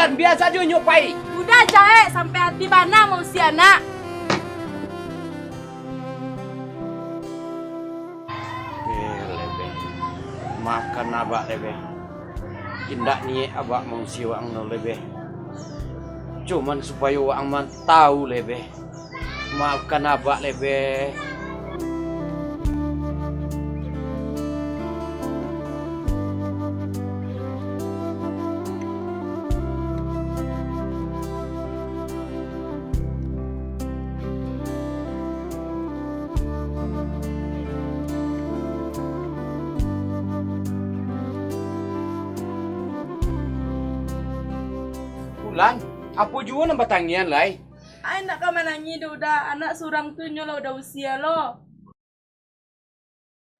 Ulan biasa aja nyupai. Udah Jae, sampai hati mana mau si anak. Lebe. Makan abak lebe. Tindak ni abak mau si wang no lebe. Cuman supaya wang man tahu lebe. Maafkan abak lebe. Ulan, apa juga nang batangian lai? Ay nak ka mananyi udah anak surang tu nyo lo udah usia lo.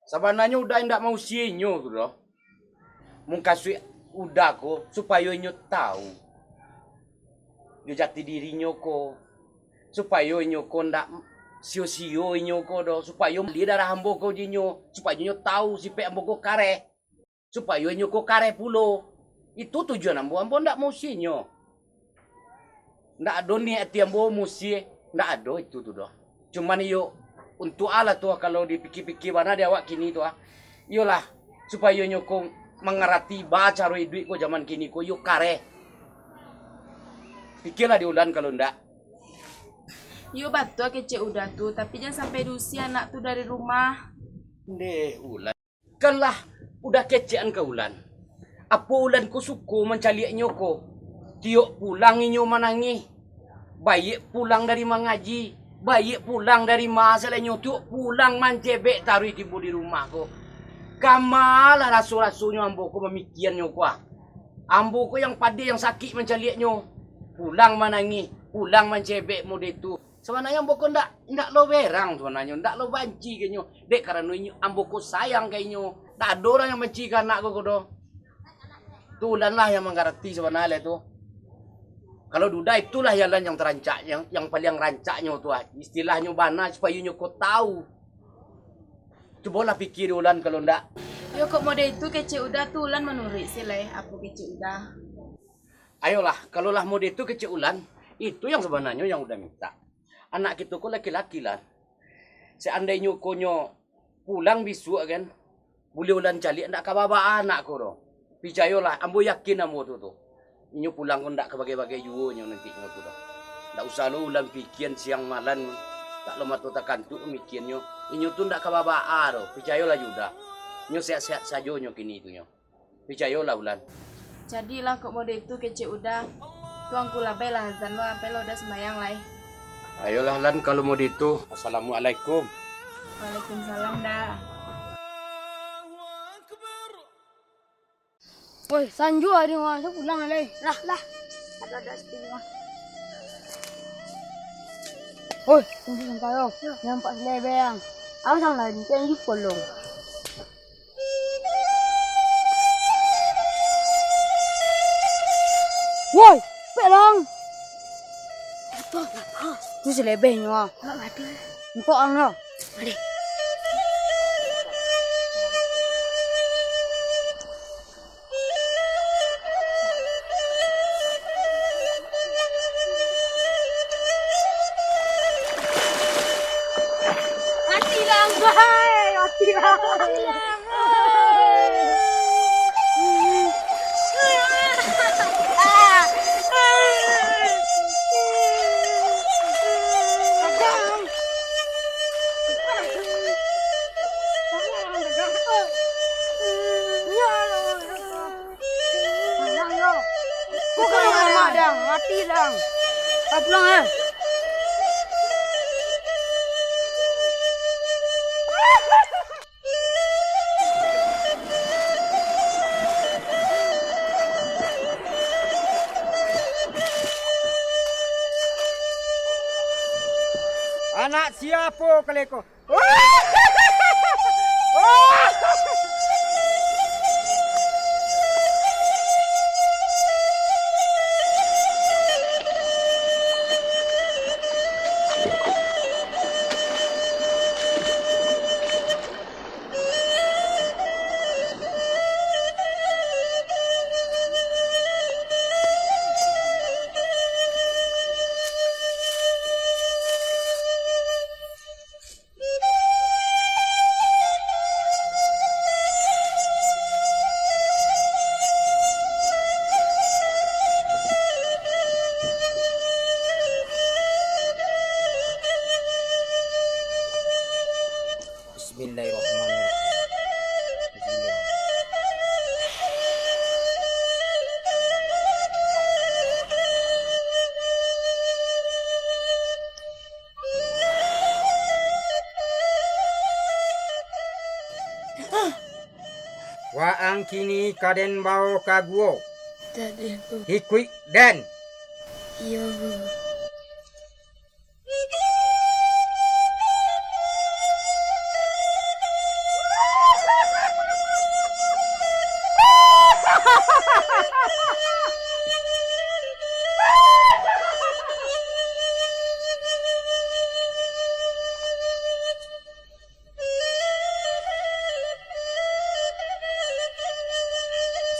Sebenarnya udah ndak mau sinyo tu loh. Mengkasih udah ko supaya nyo tahu. Yo jati dirinya ko. Supaya nyo ko ndak sio-sio nyo ko do supaya dia darah ambo ko jinyo supaya nyo tahu si pe ambo ko kare. Supaya nyo ko kare pulo. Itu tujuan ambo ndak mau sinyo. Ndak ada ni hati ambo musi, ndak ada itu tu doh. Cuman yo untuk ala tu kalau dipikir-pikir mana dia awak kini tu iyalah supaya nyokong mengerti baca roi duit ko zaman kini ko yuk kare. Pikirlah di ulan kalau ndak. Yo betul kece udah tuh, tapi jangan sampai diusir anak tuh dari rumah. Deh ulan. Kan lah udah kecean ke ulan. Apa ulan ko suku mencaliak nyoko. Tiok pulang inyo manangi. Baik pulang dari mengaji. Baik pulang dari masalah inyo. Tiok pulang mancebek taruh tibu di rumah ko. Kamalah rasu-rasunya ambo ko memikian nyo ko. Ambo ko yang pada yang sakit mencaliak nyo. Pulang manangi. Pulang mancebek mode itu. Sebenarnya ambo ko ndak lo berang sebenarnya. Ndak lo banci ke nyo. Dek karena inyo ambo ko sayang ke inyo. Tak ada orang yang benci ke anak ko do. Tulan lah yang mengerti sebenarnya tu. Kalau duda itulah jalan yang terancak, yang paling rancaknya tu. Istilahnya bana supaya nyo kau tahu. Cobalah pikir ulan kalau ndak. Yo kok mode itu kece udah tuh ulan menurut sih leh, apa kece udah. Ayolah, kalau lah mode itu kecil ulan, itu yang sebenarnya yang udah minta. Anak kita kok laki-laki lah. Seandainya konyo pulang bisu kan, boleh ulan calik ndak kababa anak ko do. Picayolah, ambo yakin ambo tu. Inyo pulang ko ndak ke bagai-bagai juo nyo nanti nyo tu dah. Ndak usah lo ulang pikian siang malam tak lo matu takantuk mikian nyo. Inyo tu ndak kababa do. Picayolah juda. Nyo sehat-sehat saja nyo kini itu nyo. Picayolah ulan. Jadilah kok mode itu kece udah. Tuang kula lah azan lo sampai lo udah sembayang lah. Ayolah lan kalau mau itu. Assalamualaikum. Waalaikumsalam dah. Woi, Sanju hari masa pulang leh. Lah. Ada sepuluh mah. Woi, tunggu sampai yo. Nampak selebang. Aku sang lain kan di kolong. Woi, pelong. Apa? Tu selebang yo. Nak mati. Engkau anglo. Mari. Mati lang. Pulang eh. Anak siapa kaleko? Saang kini kaden bau kaguo. Tadi bu. Hikui den. Iya bu.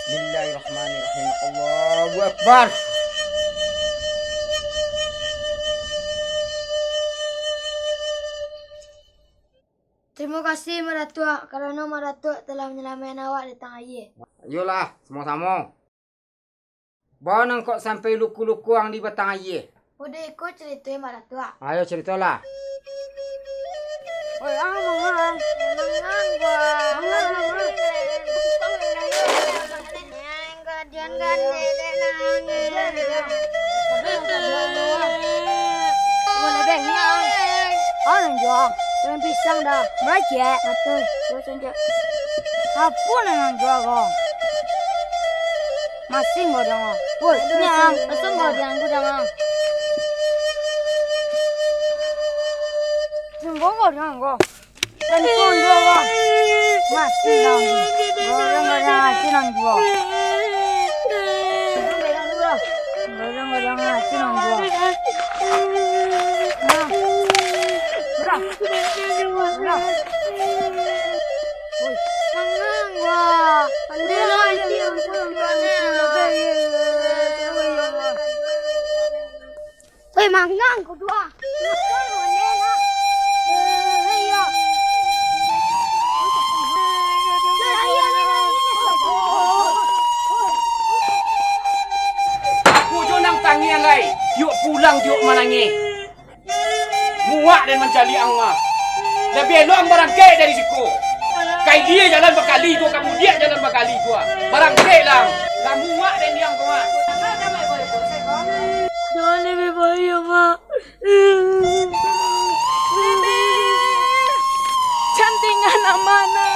Bismillahirrahmanirrahim. Allahu Akbar. Terima kasih Maratua karena Maratua telah menyelamatkan awak di tengah air. Ayolah, sama-sama. Bawa nangkok sampai luku-luku yang di batang air. Udah ikut ceritanya Maratua. Ayo ceritalah. Oi, mangan. Mangan gua. Jangan pisang dah. Meraja. Betul. Terus aja. Apa nang jual kau? Masih nggak ada nggak? Woi, nyang. Masih nggak ada yang gue nggak? Tunggu nggak ada nggak? Tentu nggak kau. Masih nggak? Orang nggak ada ngasih nang jual. Orang nggak ada ngasih nang jual. Ôi mà ngang của đua. Aku jo nang tangian lai. Yuk pulang yuk manangi. Muak dan mencari angma. Lebih elok barangke dari siku. Kai dia jalan berkali tu, kamu dia jalan berkali tu. Barangke lang. Kamu muak dan yang kau. Jangan lebih baik mak. Cantingan amana.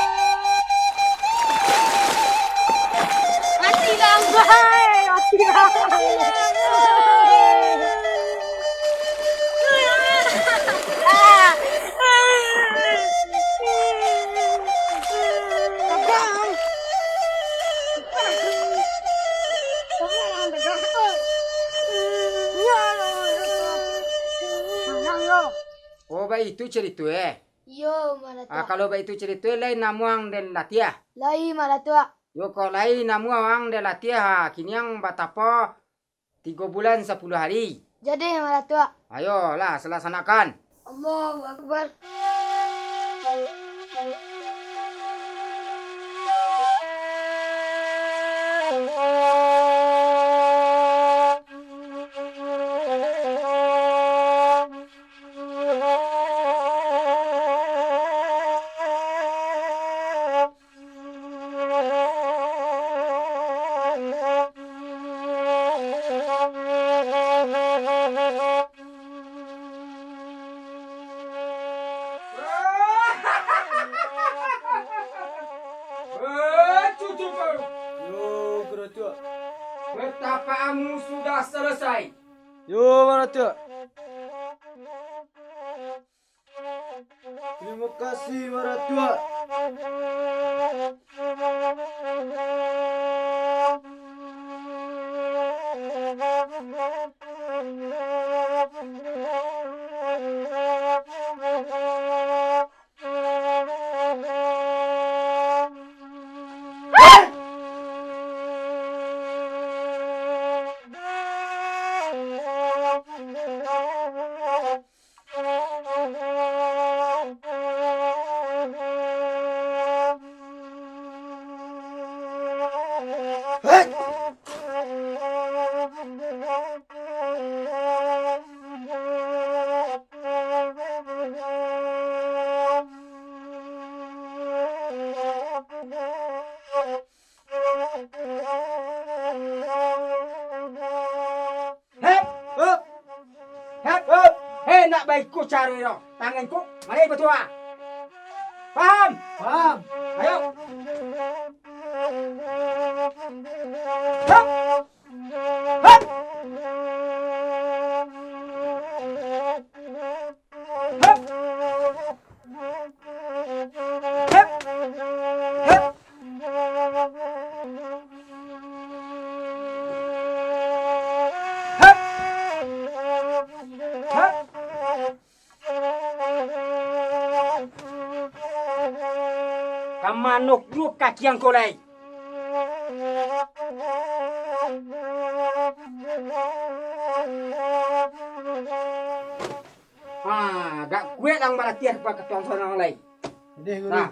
Mati lang bay. Mati lang. Oh, baik itu cerita Yo Maratua. kalau baik itu cerita lain namuang dan latiah. Lai Maratua. Yo kalau lain namuang dan latiah kini yang batapa 3 bulan 10 hari. Jadi Maratua. Ayolah, selaksanakan. Allahu Akbar. Cucuku. Yo, Maratua. Petapaanmu sudah selesai. Yo, Maratua. Terima kasih, Maratua. Nak baikku cari dong. Tanganku, mari betul. Paham? Paham. Ayo. Kamanok yuk kaki yang kolai. Gak kue lang malatihan pa katuang sa nang lay. Ini guru. Nah.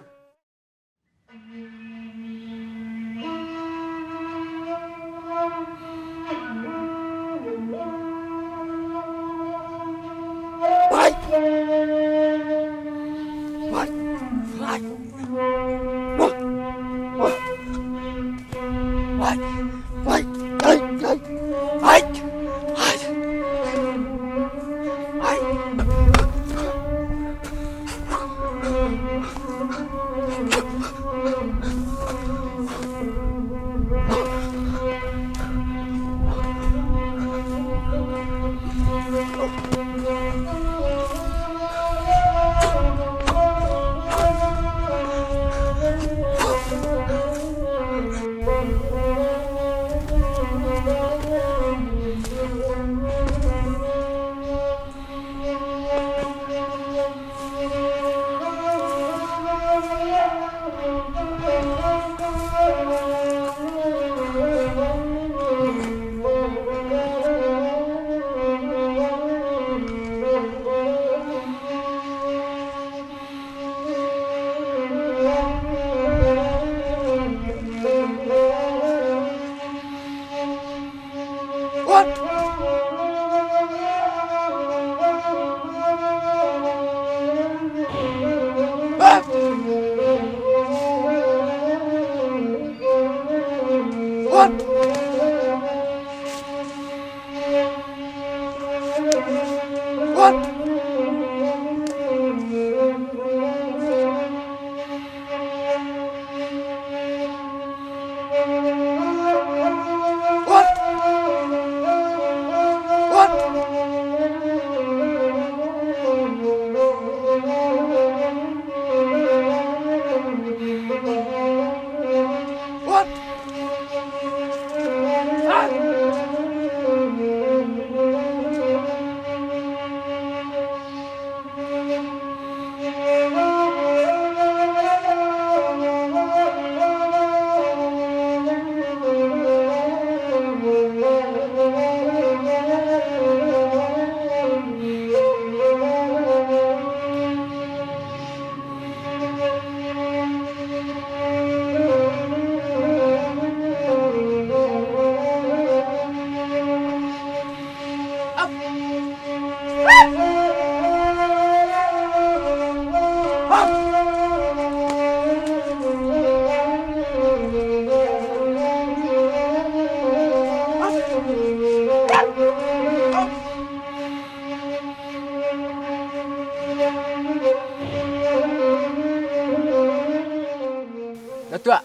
Datuk,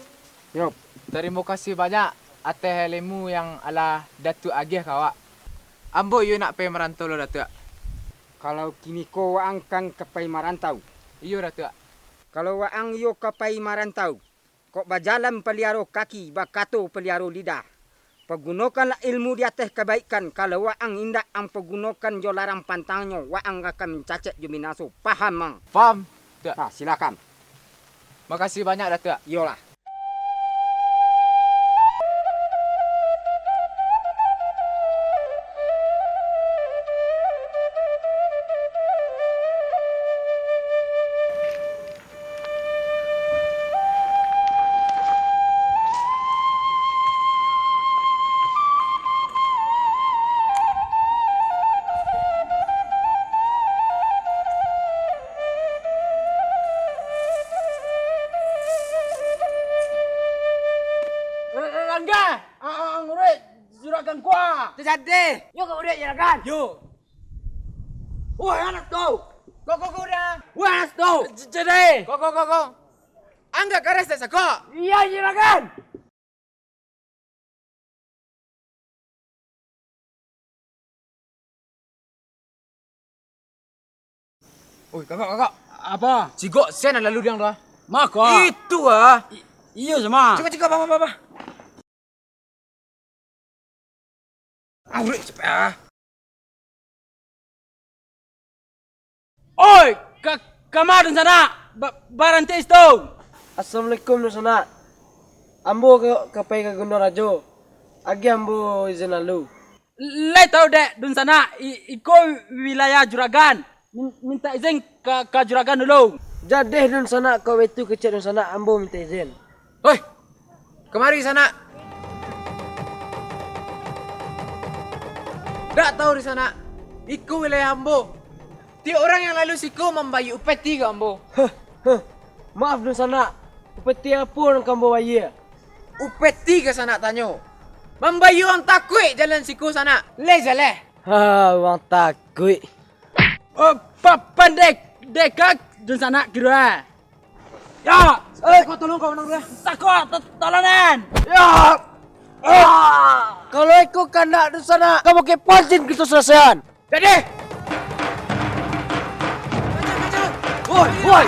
Yup. terima kasih banyak atas helmu yang ala Datuk agih kawak. Ambo you nak pergi merantau lo Datuk. Kalau kini ko waang kang kapai marantau. Iyo Datuk. Kalau waang yo kapai marantau, kok bajalan peliaro kaki, bakato peliaro lidah. Pergunakanlah ilmu di atas kebaikan. Kalau waang indak ang pergunakan jo larang pantangnya, waang akan mencacet jo minaso. Paham mang? Faham? Datuk. Ha, silakan. Makasih banyak Datuk. Yolah. Rangga, ang urit, juragan kuah. Terjadi. Yo kau urit juragan. Yo. Wah anak tu. Go udah. Wah anak tu. Jadi. Go. Angga kares tak sakok. Iya juragan. Oi, kakak. Apa? Si Gok sen lalu diang dah. Maka. Itu ah. Iya sama. Cika apa. Aure cepet ah. Oi, kamar dun sana. Barante isto. Assalamualaikum Nusana. Ambo kapai ka Gunung Rajo. Agi ambo izin lalu. Lai tahu dek dun sana. Iko wilayah Juragan. Minta izin ke Juragan dulu. Jadeh dun sana kau itu kecil dun sana ambo minta izin. Hoi. Kemari sana. Tak tahu di sana. Iku wilayah Ambo. Tiap orang yang lalu siku membayi upeti ke Ambo. Maaf dun sana. Upeti apa orang kambo bayi? Upeti ke sana tanyo. Membayi orang takut jalan siku sana. Le jalan. Ha, orang takut. Oh, pendek. Dekak dun sana kira. Ya, kau tolong kau nang dia. Takut, tolonan. Ya. Kalau ikut kena dun sana, kamu ke pancin gitu selesaian. Jadi. Woi.